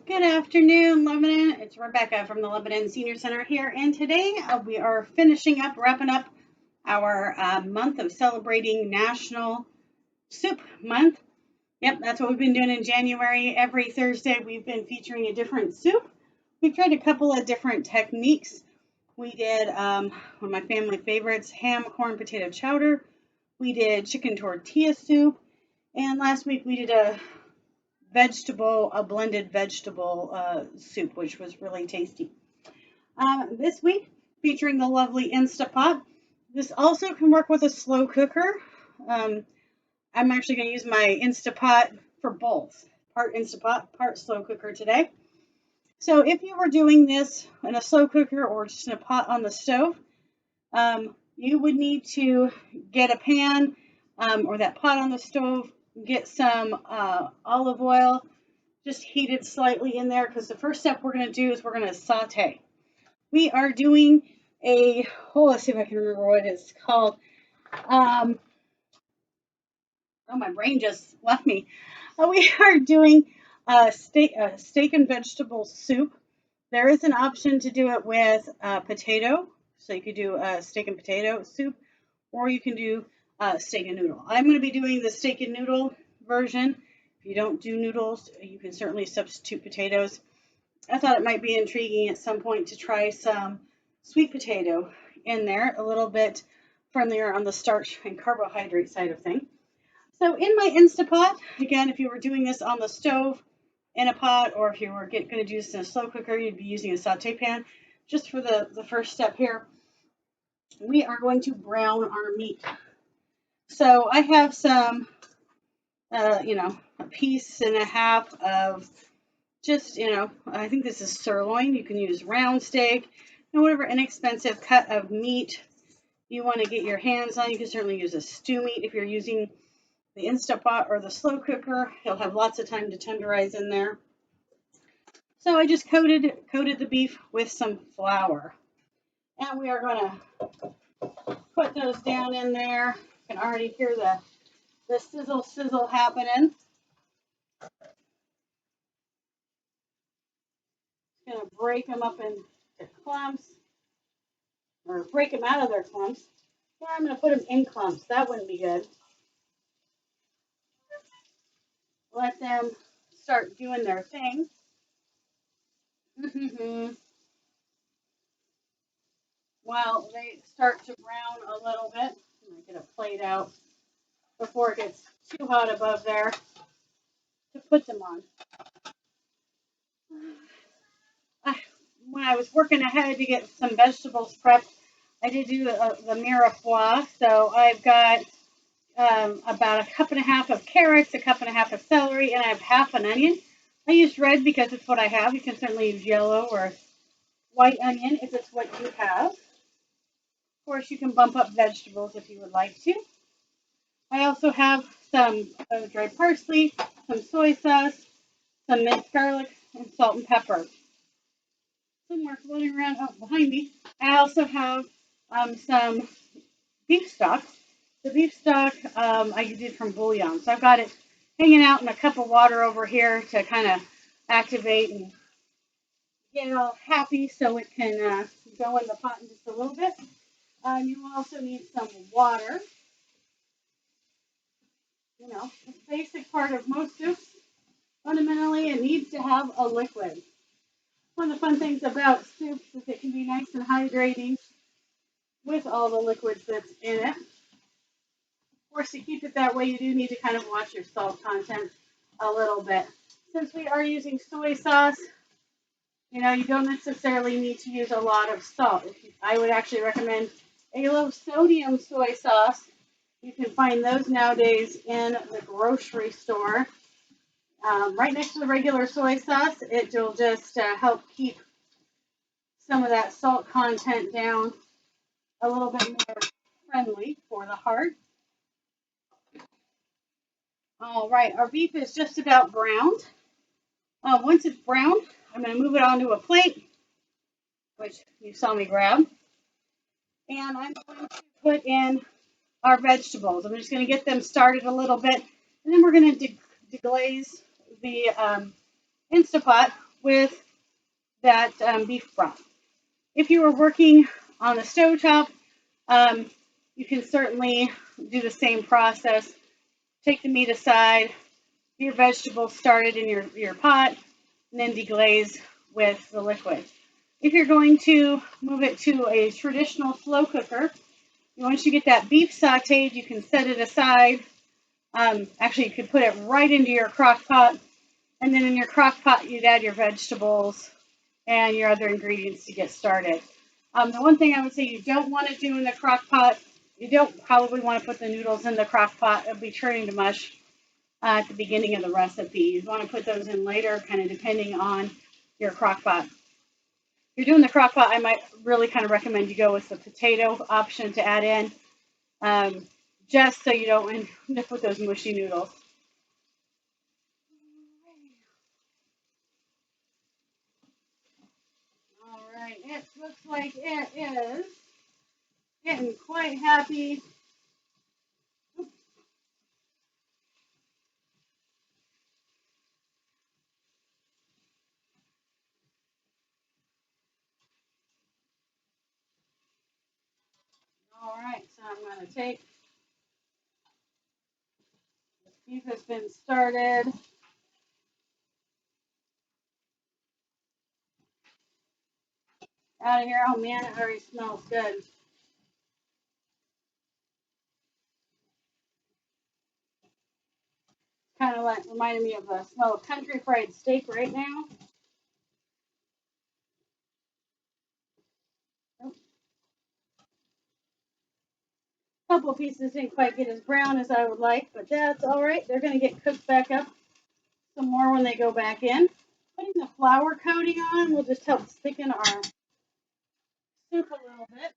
Good afternoon, Lebanon. It's Rebecca from the Lebanon Senior Center here, and today we are wrapping up our month of celebrating National Soup Month. Yep, that's what we've been doing in January. Every Thursday, we've been featuring a different soup. We've tried a couple of different techniques. We did one of my family favorites, ham, corn, potato chowder. We did chicken tortilla soup, and last week we did a blended vegetable soup, which was really tasty. This week, featuring the lovely Instapot. This also can work with a slow cooker. I'm actually going to use my Instapot for both, part Instapot, part slow cooker today. So if you were doing this in a slow cooker or just in a pot on the stove, you would need to get a pan or that pot on the stove. Get some olive oil, just heat it slightly in there because the first step we're going to do is we're going to saute. We are doing let's see if I can remember what it's called. My brain just left me. We are doing steak and vegetable soup. There is an option to do it with potato, so you could do steak and potato soup, or you can do steak and noodle. I'm going to be doing the steak and noodle version. If you don't do noodles, you can certainly substitute potatoes. I thought it might be intriguing at some point to try some sweet potato in there, a little bit friendlier on the starch and carbohydrate side of things. So in my Instapot, again, if you were doing this on the stove in a pot, or if you were going to do this in a slow cooker, you'd be using a saute pan. Just for the first step here, we are going to brown our meat. So I have some, a piece and a half of just, I think this is sirloin. You can use round steak and whatever inexpensive cut of meat you want to get your hands on. You can certainly use a stew meat if you're using the Instapot or the slow cooker. You'll have lots of time to tenderize in there. So I just coated the beef with some flour. And we are going to put those down in there. You can already hear the sizzle happening. Going to break them up into clumps, or break them out of their clumps. Or I'm going to put them in clumps. That wouldn't be good. Let them start doing their thing. While they start to brown a little bit, I'm going to get a plate out before it gets too hot above there to put them on. When I was working ahead to get some vegetables prepped, I did do the mirepoix. So I've got about a cup and a half of carrots, a cup and a half of celery, and I have half an onion. I used red because it's what I have. You can certainly use yellow or white onion if it's what you have. Of course, you can bump up vegetables if you would like to. I also have some dried parsley, some soy sauce, some minced garlic, and salt and pepper. Some more floating around behind me. I also have some beef stock. The beef stock I did from bouillon. So I've got it hanging out in a cup of water over here to kind of activate and get it all happy so it can go in the pot in just a little bit. You will also need some water. The basic part of most soups, fundamentally, it needs to have a liquid. One of the fun things about soups is it can be nice and hydrating with all the liquids that's in it. Of course, to keep it that way, you do need to kind of watch your salt content a little bit. Since we are using soy sauce, you don't necessarily need to use a lot of salt. I would actually recommend a low sodium soy sauce. You can find those nowadays in the grocery store. Right next to the regular soy sauce, it will just help keep some of that salt content down a little bit more friendly for the heart. All right, our beef is just about browned. Once it's browned, I'm going to move it onto a plate, which you saw me grab. And I'm going to put in our vegetables. I'm just going to get them started a little bit, and then we're going to deglaze the Instapot with that beef broth. If you were working on the stovetop, um, you can certainly do the same process. Take the meat aside, get your vegetables started in your pot, and then deglaze with the liquid. If you're going to move it to a traditional slow cooker, once you get that beef sauteed, you can set it aside. Actually, you could put it right into your crock pot, and then in your crock pot, you'd add your vegetables and your other ingredients to get started. The one thing I would say you don't want to do in the crock pot, you don't probably want to put the noodles in the crock pot. It'll be turning to mush at the beginning of the recipe. You want to put those in later, kind of depending on your crock pot. If you're doing the crock pot, I might really kind of recommend you go with the potato option to add in, just so you don't end up with those mushy noodles. All right, it looks like it is getting quite happy. All right, so I'm going to take this beef that's been started. Out of here. Oh man, it already smells good. Kind of like reminding me of the smell of country fried steak right now. A couple of pieces didn't quite get as brown as I would like, but that's all right. They're going to get cooked back up some more when they go back in. Putting the flour coating on will just help thicken our soup a little bit.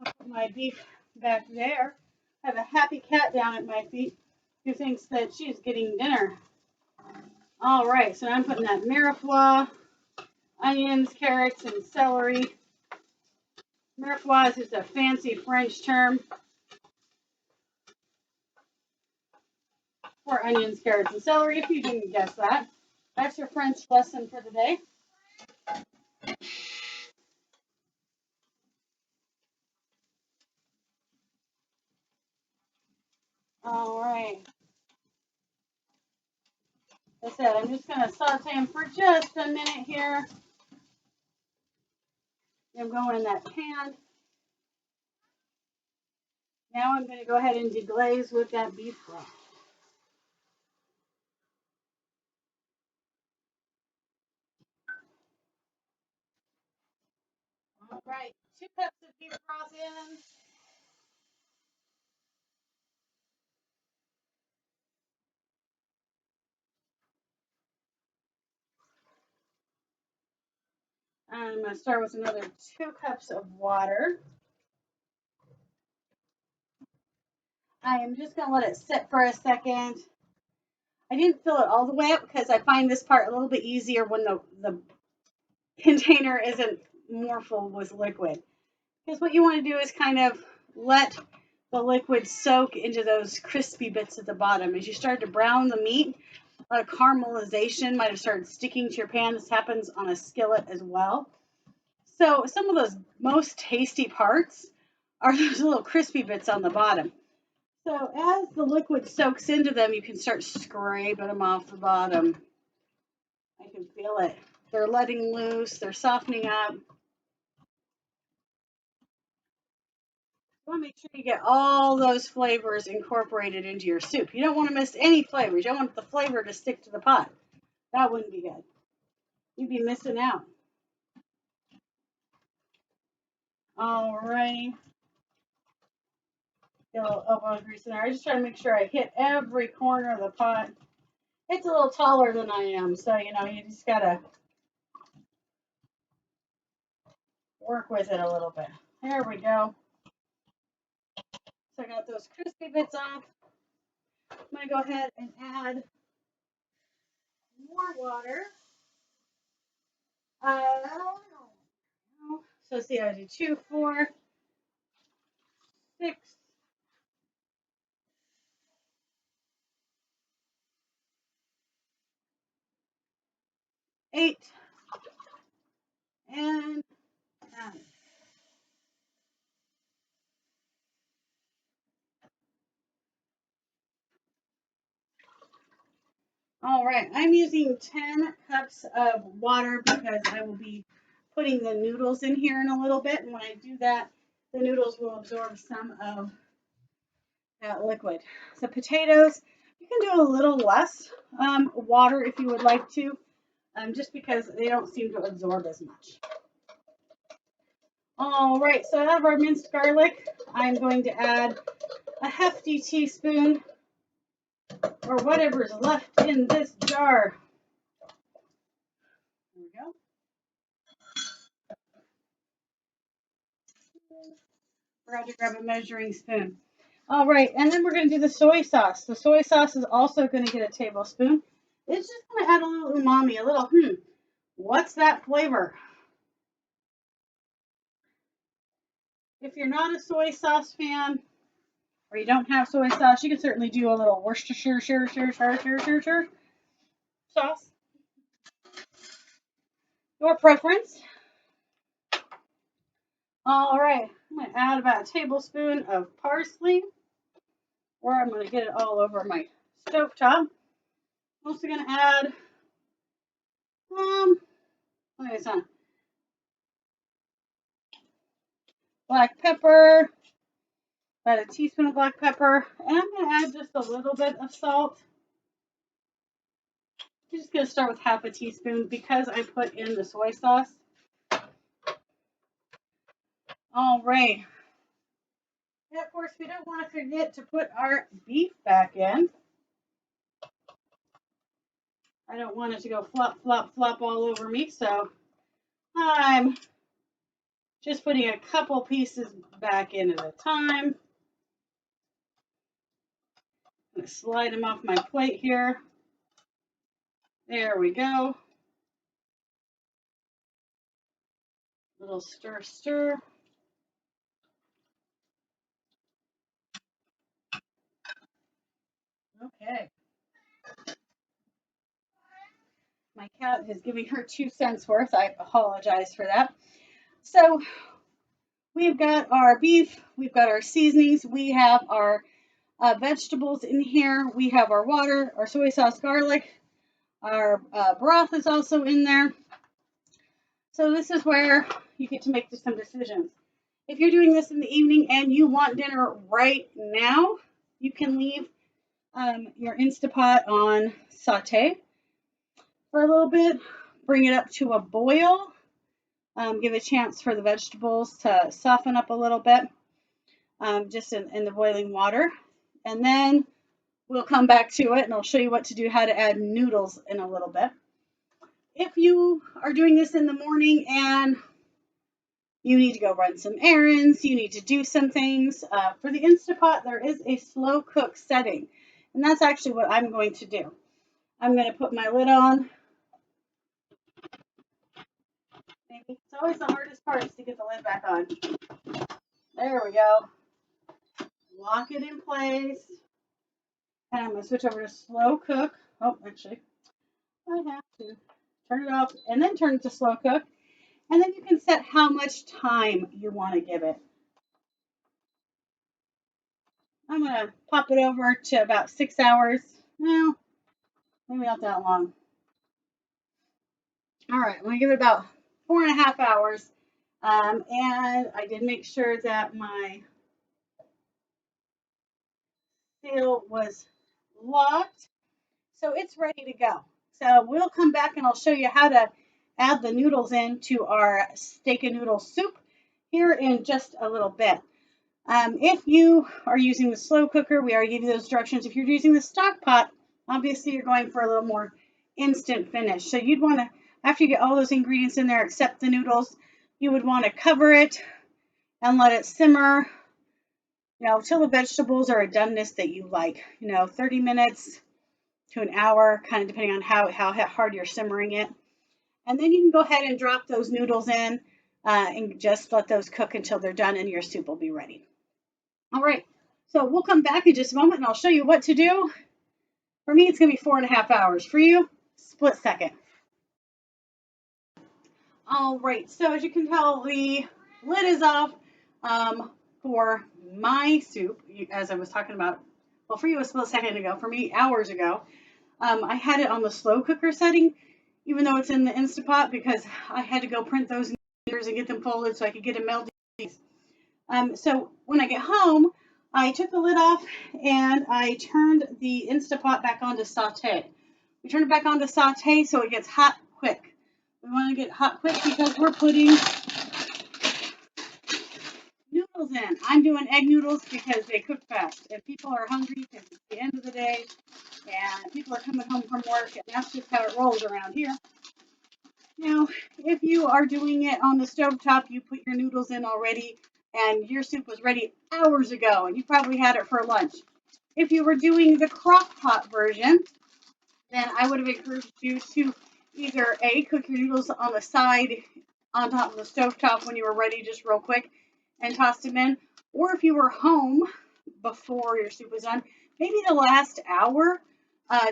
I'll put my beef back there. I have a happy cat down at my feet who thinks that she's getting dinner. All right, so I'm putting that mirepoix, onions, carrots, and celery. Mirepoix is a fancy French term for onions, carrots, and celery, if you didn't guess that. That's your French lesson for the day. All right. Like I said, I'm just going to saute them for just a minute here. I'm going in that pan. Now I'm going to go ahead and deglaze with that beef broth. All right, 2 cups of beef broth in. I'm going to start with another 2 cups of water. I am just going to let it sit for a second. I didn't fill it all the way up because I find this part a little bit easier when the container isn't more full with liquid. Because what you want to do is kind of let the liquid soak into those crispy bits at the bottom. As you start to brown the meat, a lot of caramelization might have started sticking to your pan. This happens on a skillet as well. So some of those most tasty parts are those little crispy bits on the bottom. So as the liquid soaks into them, you can start scraping them off the bottom. I can feel it. They're letting loose. They're softening up. You want to make sure you get all those flavors incorporated into your soup. You don't want to miss any flavors. You don't want the flavor to stick to the pot. That wouldn't be good. You'd be missing out. Alrighty. Get a little elbow grease in there. I just try to make sure I hit every corner of the pot. It's a little taller than I am, so you just gotta work with it a little bit. There we go. So I got those crispy bits off. I'm gonna go ahead and add more water. So let's see, I do 2, 4, 6, 8, And all right, I'm using 10 cups of water because I will be putting the noodles in here in a little bit. And when I do that, the noodles will absorb some of that liquid. So potatoes, you can do a little less water if you would like to, just because they don't seem to absorb as much. All right, so out of our minced garlic, I'm going to add a hefty teaspoon or whatever's left in this jar. There we go. Forgot to grab a measuring spoon. All right, and then we're going to do the soy sauce. The soy sauce is also going to get a tablespoon. It's just going to add a little umami, a little, what's that flavor? If you're not a soy sauce fan, or you don't have soy sauce, you can certainly do a little Worcestershire sauce. Your preference. All right, I'm going to add about a tablespoon of parsley, or I'm going to get it all over my stovetop. I'm also going to add, what is that? Black pepper, about a teaspoon of black pepper, and I'm going to add just a little bit of salt. I'm just going to start with half a teaspoon because I put in the soy sauce. All right. And of course, we don't want to forget to put our beef back in. I don't want it to go flop, flop, flop all over me, so I'm just putting a couple pieces back in at a time. I'm going to slide them off my plate here. There we go. Little stir, stir. Okay. My cat is giving her 2 cents worth. I apologize for that. So we've got our beef, we've got our seasonings, we have our vegetables in here, we have our water, our soy sauce, garlic, our broth is also in there. So this is where you get to make some decisions. If you're doing this in the evening and you want dinner right now, you can leave your Instapot on saute for a little bit, bring it up to a boil, give a chance for the vegetables to soften up a little bit, just in the boiling water. And then we'll come back to it and I'll show you what to do, how to add noodles in a little bit. If you are doing this in the morning and you need to go run some errands, you need to do some things, for the Instapot, there is a slow cook setting. And that's actually what I'm going to do. I'm going to put my lid on. It's always the hardest part is to get the lid back on. There we go. Lock it in place. And I'm going to switch over to slow cook. Oh, actually, I have to turn it off and then turn it to slow cook. And then you can set how much time you want to give it. I'm going to pop it over to about 6 hours. No, maybe not that long. All right, I'm going to give it about 4.5 hours. And I did make sure that my seal was locked. So it's ready to go. So we'll come back and I'll show you how to add the noodles into our steak and noodle soup here in just a little bit. If you are using the slow cooker, we already gave you those directions. If you're using the stock pot, obviously you're going for a little more instant finish. So you'd want to, after you get all those ingredients in there except the noodles, you would want to cover it and let it simmer, till the vegetables are a doneness that you like, 30 minutes to an hour, kind of depending on how hard you're simmering it. And then you can go ahead and drop those noodles in and just let those cook until they're done and your soup will be ready. All right, so we'll come back in just a moment and I'll show you what to do. For me, it's going to be 4.5 hours. For you, split second. All right, so as you can tell, the lid is off for my soup, as I was talking about. Well, for you, a split second ago. For me, hours ago. I had it on the slow cooker setting, even though it's in the Instapot, because I had to go print those noodles and get them folded so I could get them melted. So when I get home, I took the lid off and I turned the Instapot back on to saute. We turn it back on to saute so it gets hot quick. We want to get hot quick because we're putting noodles in. I'm doing egg noodles because they cook fast. If people are hungry because it's the end of the day and people are coming home from work, and that's just how it rolls around here. Now, if you are doing it on the stovetop, you put your noodles in already and your soup was ready hours ago and you probably had it for lunch. If you were doing the crock pot version, then I would have encouraged you to either A, cook your noodles on the side on top of the stovetop when you were ready, just real quick, and toss them in. Or if you were home before your soup was done, maybe the last hour,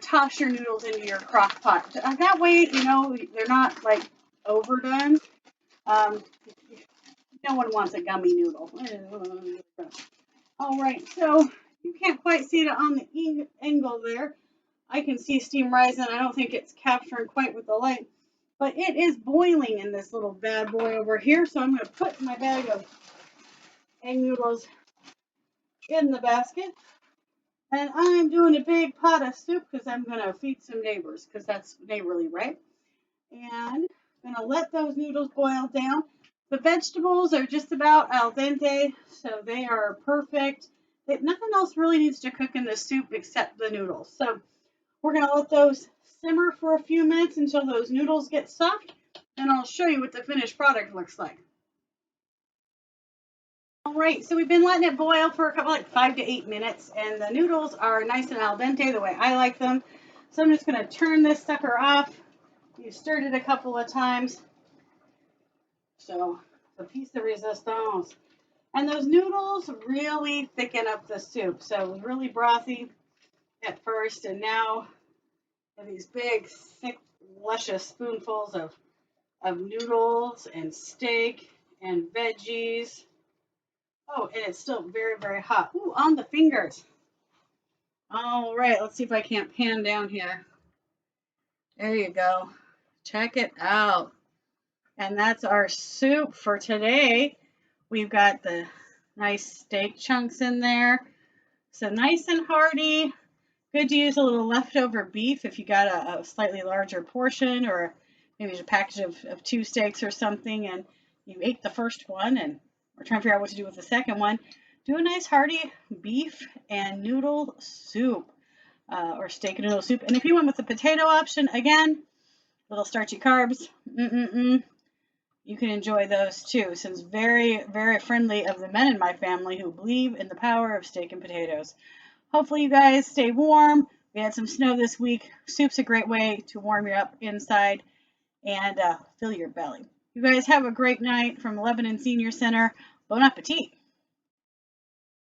toss your noodles into your crock pot. That way, they're not like overdone. Um, no one wants a gummy noodle. All right, so you can't quite see it on the angle there. I can see steam rising. I don't think it's capturing quite with the light, but it is boiling in this little bad boy over here. So I'm going to put my bag of egg noodles in the basket. And I'm doing a big pot of soup because I'm going to feed some neighbors because that's neighborly, right? And I'm going to let those noodles boil down. The vegetables are just about al dente, so they are perfect. Nothing else really needs to cook in the soup except the noodles. So we're going to let those simmer for a few minutes until those noodles get soft, and I'll show you what the finished product looks like. All right, so we've been letting it boil for a couple, like 5 to 8 minutes, and the noodles are nice and al dente the way I like them. So I'm just going to turn this sucker off. You stirred it a couple of times. So the piece de resistance. And those noodles really thicken up the soup. So it was really brothy at first, and now these big, thick, luscious spoonfuls of noodles and steak and veggies. Oh, and it's still very, very hot. Ooh, on the fingers. All right, let's see if I can't pan down here. There you go. Check it out. And that's our soup for today. We've got the nice steak chunks in there. So nice and hearty. Good to use a little leftover beef if you got a slightly larger portion, or maybe a package of 2 steaks or something, and you ate the first one and we're trying to figure out what to do with the second one. Do a nice hearty beef and noodle soup, or steak and noodle soup. And if you went with the potato option, again, little starchy carbs, you can enjoy those too, since very, very friendly of the men in my family who believe in the power of steak and potatoes. Hopefully you guys stay warm. We had some snow this week. Soup's a great way to warm you up inside and fill your belly. You guys have a great night from Lebanon Senior Center. Bon appetit.